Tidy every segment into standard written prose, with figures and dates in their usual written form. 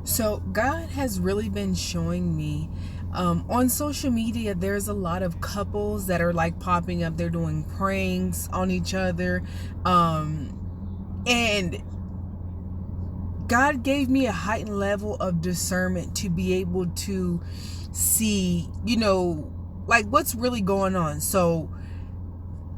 So God has really been showing me on social media, there's a lot of couples that are like popping up. They're doing pranks on each other. And God gave me a heightened level of discernment to be able to see, like what's really going on. So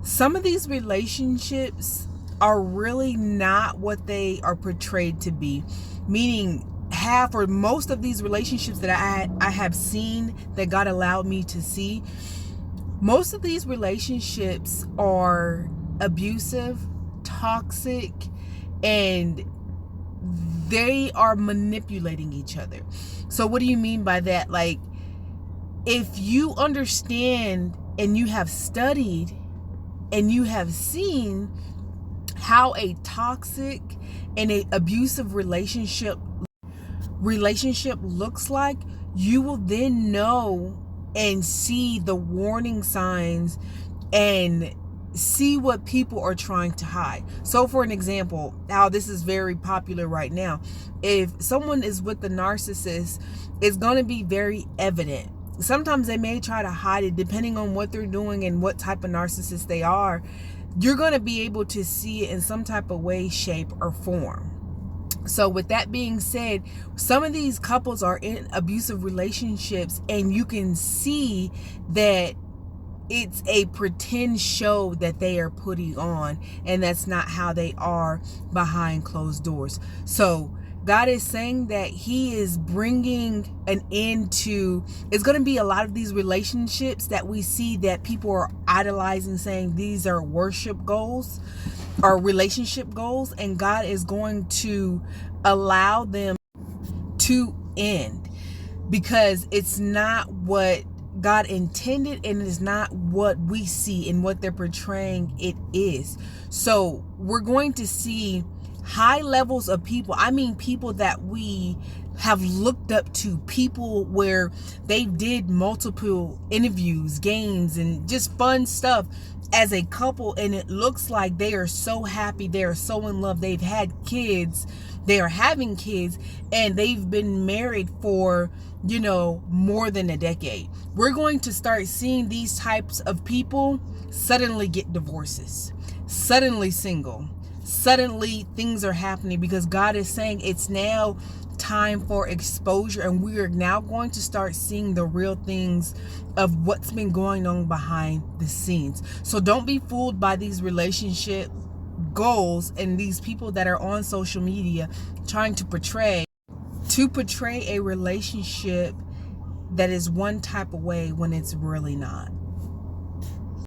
some of these relationships are really not what they are portrayed to be, meaning half or most of these relationships that I have seen, that God allowed me to see, most of these relationships are abusive, toxic, and they are manipulating each other. So what do you mean by that? Like, if you understand and you have studied and you have seen how a toxic and a abusive relationship looks like, you will then know and see the warning signs and see what people are trying to hide. So for an example, how this is very popular right now, if someone is with the narcissist, it's going to be very evident. Sometimes they may try to hide it depending on what they're doing and what type of narcissist they are. You're going to be able to see it in some type of way, shape, or form. So with that being said, some of these couples are in abusive relationships, and you can see that it's a pretend show that they are putting on, and that's not how they are behind closed doors. So God is saying that He is bringing an end to, it's going to be a lot of these relationships that we see that people are idolizing, saying these are worship goals or relationship goals, and God is going to allow them to end, because it's not what God intended, and it's not what we see and what they're portraying it is. So we're going to see high levels of people. I mean, people that we have looked up to, people where they did multiple interviews, games, and just fun stuff as a couple, and it looks like they are so happy, they are so in love, they've had kids, they are having kids, and they've been married for more than a decade. We're going to start seeing these types of people suddenly get divorces, suddenly single, suddenly things are happening, because God is saying it's now time for exposure, and we are now going to start seeing the real things of what's been going on behind the scenes. So don't be fooled by these relationship goals and these people that are on social media trying to portray a relationship that is one type of way when it's really not.